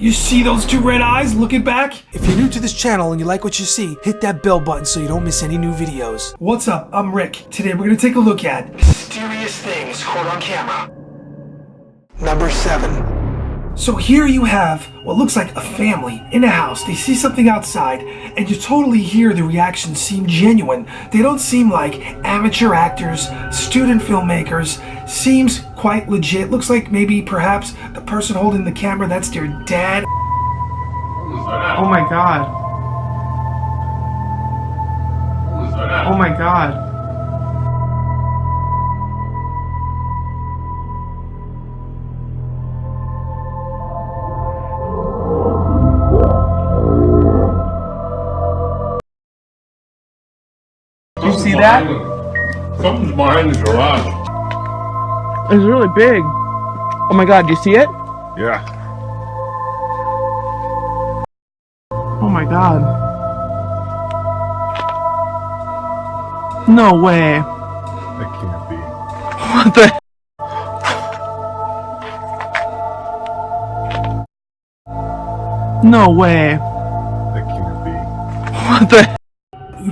You see those two red eyes looking back? If you're new to this channel and you like what you see, hit that bell button so you don't miss any new videos. What's up? I'm Rick. Today we're going to take a look at mysterious things caught on camera. Number 7. So here you have what looks like a family in a house. They see something outside and you totally hear the reactions seem genuine. They don't seem like amateur actors, student filmmakers. Seems quite legit. Looks like maybe perhaps the person holding the camera, that's their dad. Oh my god. Oh my god. Do you see that? Something's behind the garage. It's really big. Oh my god, do you see it? Yeah. Oh my god. No way. That can't be. What the? No way. That can't be. What the?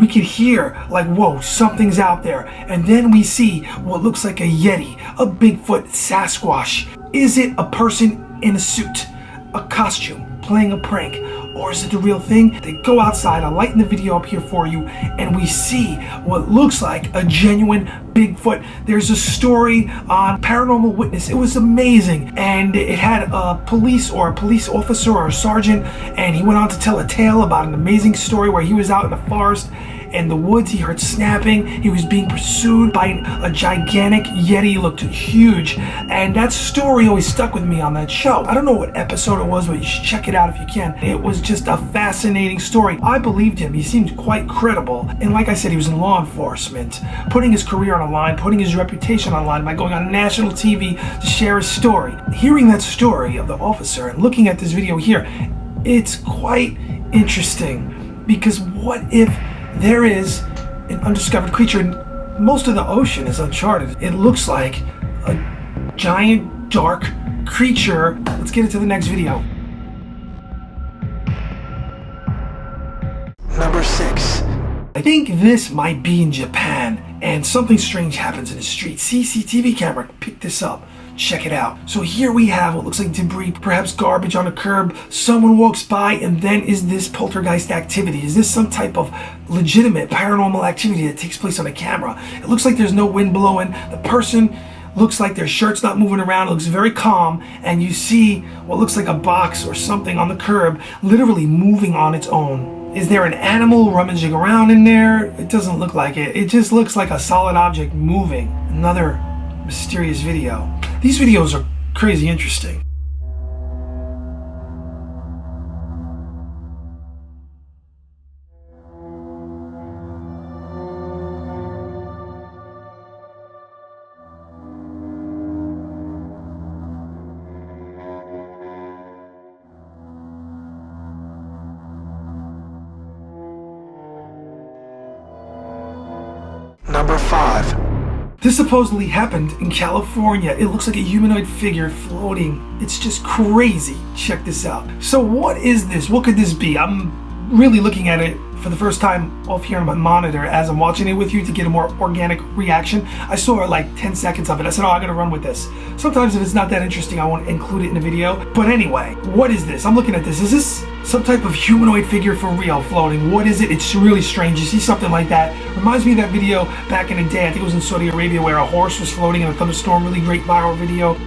We could hear like, whoa, something's out there. And then we see what looks like a Yeti, a Bigfoot, Sasquatch. Is it a person in a suit, a costume, playing a prank? Or is it the real thing? They go outside, I'll lighten the video up here for you, and we see what looks like a genuine Bigfoot. There's a story on Paranormal Witness. It was amazing. And it had a police officer or a sergeant, and he went on to tell a tale about an amazing story where he was out in the forest in the woods. He heard snapping. He was being pursued by a gigantic Yeti. Looked huge. And that story always stuck with me on that show. I don't know what episode it was, but you should check it out if you can. It was just a fascinating story. I believed him. He seemed quite credible. And like I said, he was in law enforcement, putting his career on the line, putting his reputation on the line by going on national TV to share his story. Hearing that story of the officer and looking at this video here, it's quite interesting. Because what if there is an undiscovered creature, and most of the ocean is uncharted. It looks like a giant, dark creature. Let's get into the next video. Number 6. I think this might be in Japan, and something strange happens in the street. CCTV camera picked this up. Check it out. So here we have what looks like debris, perhaps garbage on a curb. Someone walks by, and then is this poltergeist activity? Is this some type of legitimate paranormal activity that takes place on a camera? It looks like there's no wind blowing. The person looks like their shirt's not moving around. It looks very calm, and you see what looks like a box or something on the curb literally moving on its own. Is there an animal rummaging around in there? It doesn't look like it. It just looks like a solid object moving. Another mysterious video. These videos are crazy interesting. Number 5. This supposedly happened in California. It looks like a humanoid figure floating. It's just crazy. Check this out. So what is this? What could this be? I'm really looking at it for the first time off here on my monitor as I'm watching it with you to get a more organic reaction. I saw like 10 seconds of it. I said, oh, I gotta run with this. Sometimes if it's not that interesting, I won't include it in the video. But anyway, what is this? I'm looking at this. Is this some type of humanoid figure for real floating? What is it? It's really strange. You see something like that. Reminds me of that video back in the day. I think it was in Saudi Arabia where a horse was floating in a thunderstorm. Really great viral video.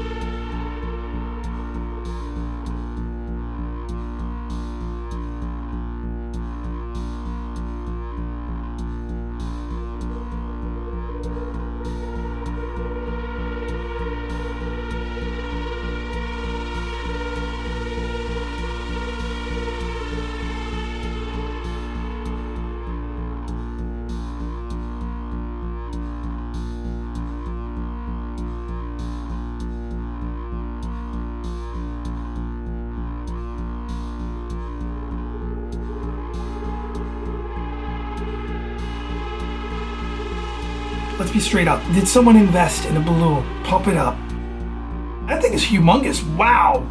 Let's be straight up. Did someone invest in a balloon? Pump it up. That thing is humongous. Wow.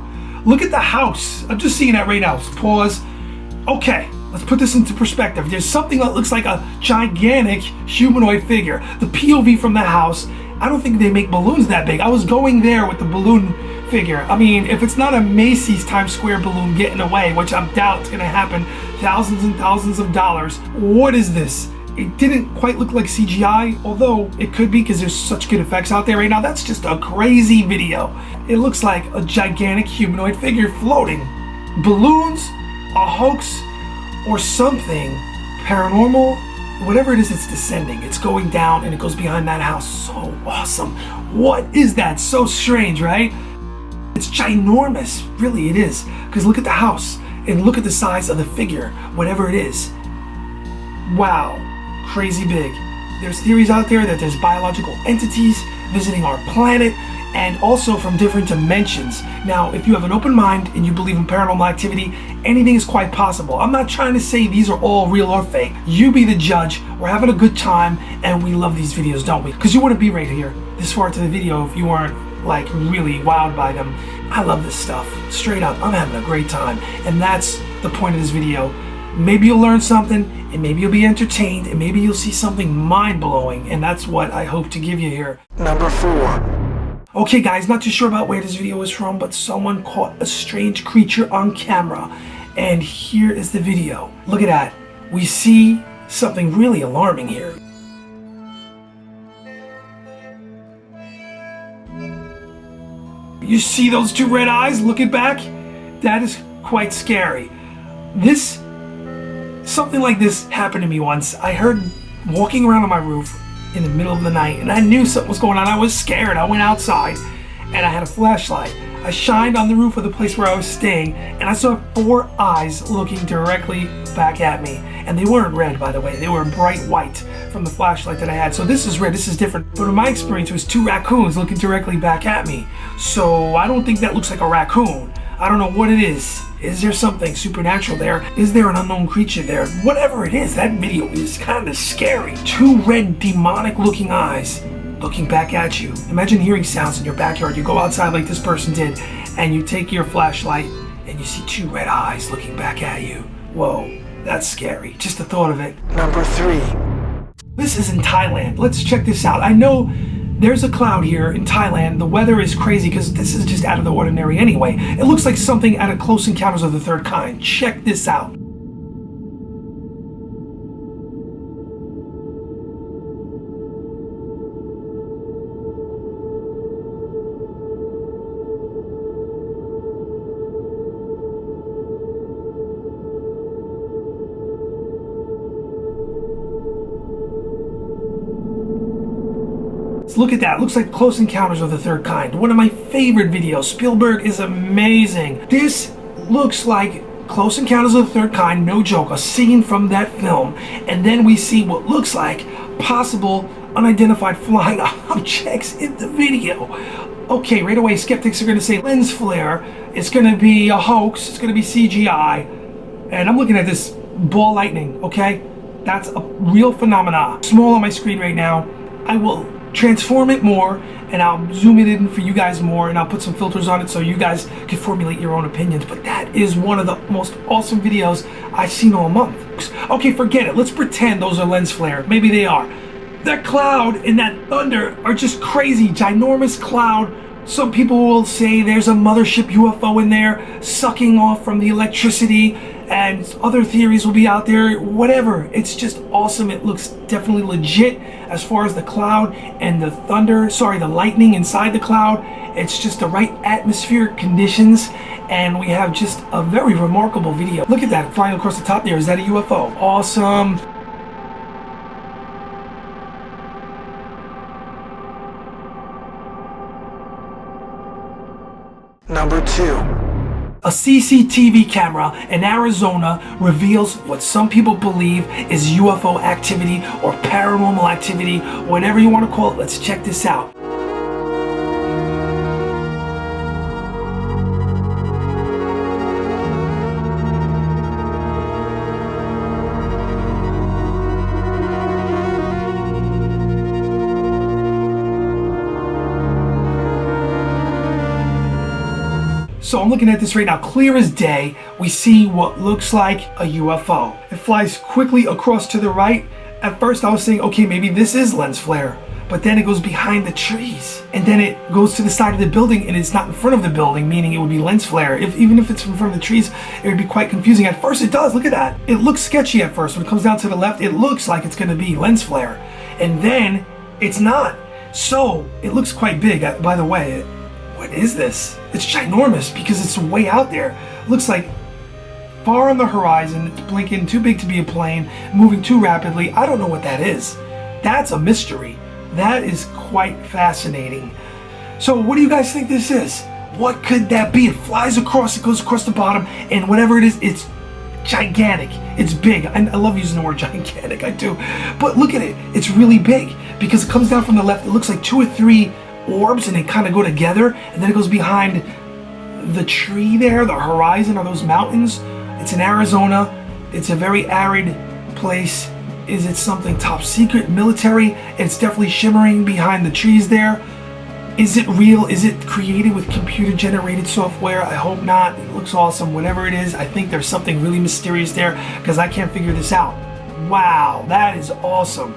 Look at the house. I'm just seeing that right now. Pause. Okay, let's put this into perspective. There's something that looks like a gigantic humanoid figure. The POV from the house, I don't think they make balloons that big. I was going there with the balloon figure. I mean, if it's not a Macy's Times Square balloon getting away, which I doubt it's gonna happen, thousands and thousands of dollars, what is this? It didn't quite look like CGI, although it could be because there's such good effects out there right now. That's just a crazy video. It looks like a gigantic humanoid figure floating. Balloons, a hoax, or something paranormal. Whatever it is, it's descending. It's going down and it goes behind that house. So awesome. What is that? So strange, right? It's ginormous. Really, it is. Because look at the house and look at the size of the figure, whatever it is. Wow. Crazy big. There's theories out there that there's biological entities visiting our planet and also from different dimensions. Now, if you have an open mind and you believe in paranormal activity, anything is quite possible. I'm not trying to say these are all real or fake. You be the judge. We're having a good time and we love these videos, don't we? Because you wouldn't be right here this far into the video if you weren't like really wowed by them. I love this stuff. Straight up, I'm having a great time. And that's the point of this video. Maybe you'll learn something, and maybe you'll be entertained, and maybe you'll see something mind-blowing, and that's what I hope to give you here. Number 4. Okay guys, not too sure about where this video is from, but someone caught a strange creature on camera, and here is the video. Look at that. We see something really alarming here. You see those two red eyes looking back? That is quite scary. Something like this happened to me once. I heard walking around on my roof in the middle of the night and I knew something was going on. I was scared. I went outside and I had a flashlight. I shined on the roof of the place where I was staying and I saw 4 eyes looking directly back at me. And they weren't red, by the way. They were bright white from the flashlight that I had. So this is red, this is different. But in my experience, it was 2 raccoons looking directly back at me. So I don't think that looks like a raccoon. I don't know what it is. Is there something supernatural there? Is there an unknown creature there? Whatever it is, that video is kind of scary. 2 red demonic looking eyes looking back at you. Imagine hearing sounds in your backyard. You go outside like this person did and you take your flashlight and you see 2 red eyes looking back at you. Whoa, that's scary. Just the thought of it. Number 3. This is in Thailand. Let's check this out. I know there's a cloud here in Thailand. The weather is crazy because this is just out of the ordinary anyway. It looks like something out of Close Encounters of the Third Kind. Check this out. Look at that. Looks like Close Encounters of the Third Kind. One of my favorite videos. Spielberg is amazing. This looks like Close Encounters of the Third Kind, no joke, a scene from that film. And then we see what looks like possible unidentified flying objects in the video. Okay, right away skeptics are going to say lens flare. It's going to be a hoax. It's going to be CGI. And I'm looking at this ball lightning, okay? That's a real phenomena. Small on my screen right now. I will transform it more and I'll zoom it in for you guys more and I'll put some filters on it so you guys can formulate your own opinions. But that is one of the most awesome videos I've seen all month. Okay, forget it. Let's pretend those are lens flare. Maybe they are. That cloud and that thunder are just crazy. Ginormous cloud. Some people will say there's a mothership UFO in there sucking off from the electricity, and other theories will be out there. Whatever. It's just awesome. It looks definitely legit as far as the cloud and the thunder, the lightning inside the cloud. It's just the right atmospheric conditions, and we have just a very remarkable video. Look at that flying across the top there. Is that a UFO? Awesome. Number 2. A CCTV camera in Arizona reveals what some people believe is UFO activity or paranormal activity, whatever you want to call it. Let's check this out. So I'm looking at this right now, clear as day. We see what looks like a UFO. It flies quickly across to the right. At first I was saying, okay, maybe this is lens flare. But then it goes behind the trees. And then it goes to the side of the building and it's not in front of the building, meaning it would be lens flare. Even if it's in front of the trees, it would be quite confusing. At first it does, look at that. It looks sketchy at first. When it comes down to the left, it looks like it's gonna be lens flare. And then it's not. So it looks quite big. By the way, what is this? It's ginormous because it's way out there. It looks like far on the horizon, it's blinking, too big to be a plane, moving too rapidly. I don't know what that is. That's a mystery. That is quite fascinating. So what do you guys think this is? What could that be? It flies across, it goes across the bottom, and whatever it is, it's gigantic. It's big. I love using the word gigantic, I do. But look at it. It's really big because it comes down from the left. It looks like 2 or 3 orbs and they kind of go together, and then it goes behind the tree there, the horizon, or those mountains. It's in Arizona. It's a very arid place. Is it something top secret, military? It's definitely shimmering behind the trees there. Is it real? Is it created with computer generated software? I hope not. It looks awesome. Whatever it is, I think there's something really mysterious there because I can't figure this out. Wow, that is awesome.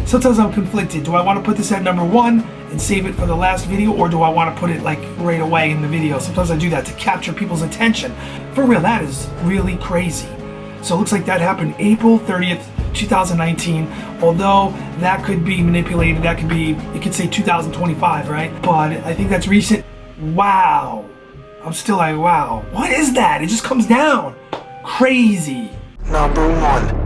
Sometimes I'm conflicted. Do I want to put this at number 1 and save it for the last video, or do I want to put it like right away in the video? Sometimes I do that to capture people's attention. For real, that is really crazy. So it looks like that happened April 30th, 2019, although that could be manipulated. That could be, you could say 2025, right? But I think that's recent. Wow. I'm still like, wow. What is that? It just comes down. Crazy. Number 1.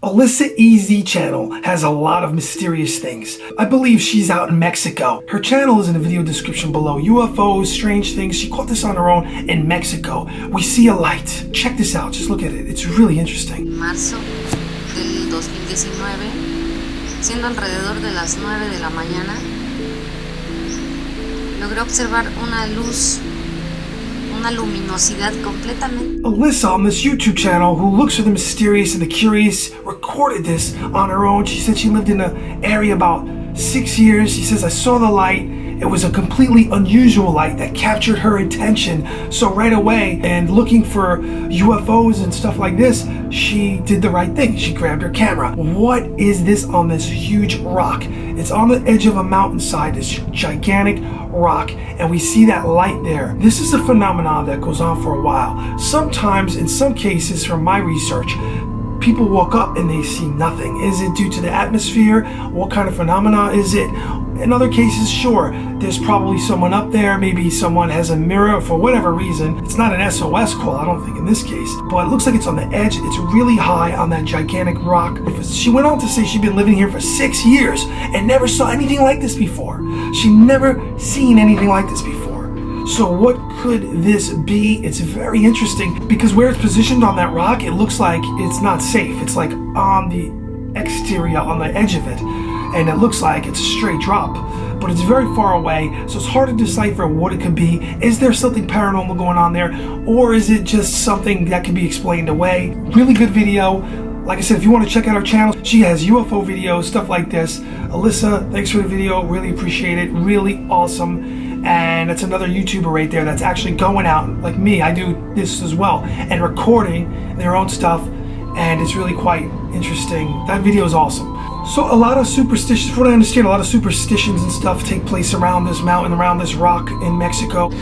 Alessa EZ channel has a lot of mysterious things. I believe she's out in Mexico. Her channel is in the video description below. UFOs, strange things. She caught this on her own in Mexico. We see a light. Check this out. Just look at it. It's really interesting. Marzo del 2019, siendo alrededor de las 9 de la mañana, logré observar una luz, una luminosidad completamente. Alessa on this YouTube channel, who looks for the mysterious and the curious, recorded this on her own. She said she lived in an area about 6 years. She says, I saw the light. It was a completely unusual light that captured her attention. So right away, and looking for UFOs and stuff like this, she did the right thing. She grabbed her camera. What is this on this huge rock? It's on the edge of a mountainside, this gigantic rock, and we see that light there. This is a phenomenon that goes on for a while. Sometimes, in some cases, from my research, people walk up and they see nothing. Is it due to the atmosphere? What kind of phenomena is it? In other cases, sure, there's probably someone up there. Maybe someone has a mirror for whatever reason. It's not an SOS call, I don't think, in this case, but it looks like it's on the edge. It's really high on that gigantic rock. She went on to say she'd been living here for 6 years and never saw anything like this before. She never seen anything like this before. So what could this be? It's very interesting because where it's positioned on that rock, it looks like it's not safe. It's like on the exterior, on the edge of it, and it looks like it's a straight drop, but it's very far away, so it's hard to decipher what it could be. Is there something paranormal going on there, or is it just something that can be explained away? Really good video. Like I said, if you want to check out her channel, she has UFO videos, stuff like this. Alessa, thanks for the video. Really appreciate it. Really awesome. And that's another YouTuber right there that's actually going out, like me, I do this as well, and recording their own stuff, and it's really quite interesting. That video is awesome. So a lot of superstitions, from what I understand, a lot of superstitions and stuff take place around this mountain, around this rock in Mexico. Algún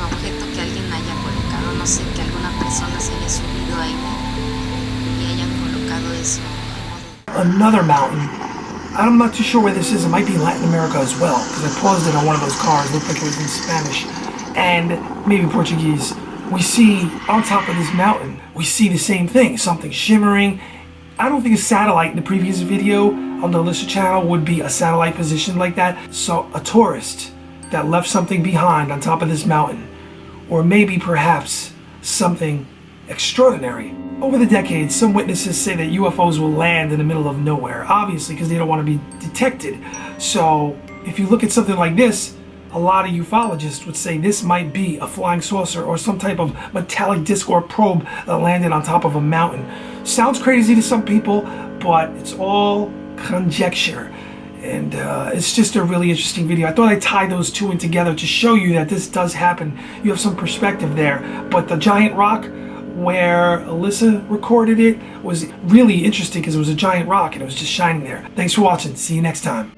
objeto que alguien haya colocado, no sé, que alguna persona se haya subido ahí y hayan colocado eso. Another mountain. I'm not too sure where this is. It might be in Latin America as well, because I paused it on one of those cars. It looked like it was in Spanish and maybe Portuguese. We see on top of this mountain, we see the same thing, something shimmering. I don't think a satellite in the previous video on the Alessa channel would be a satellite position like that. So a tourist that left something behind on top of this mountain, or maybe perhaps something extraordinary. Over the decades, some witnesses say that UFOs will land in the middle of nowhere, obviously because they don't want to be detected. So if you look at something like this, a lot of ufologists would say this might be a flying saucer or some type of metallic disc or probe that landed on top of a mountain. Sounds crazy to some people, but it's all conjecture. And it's just a really interesting video. I thought I'd tie those two in together to show you that this does happen. You have some perspective there. But the giant rock where Alessa recorded it was really interesting because it was a giant rock and it was just shining there. Thanks for watching. See you next time.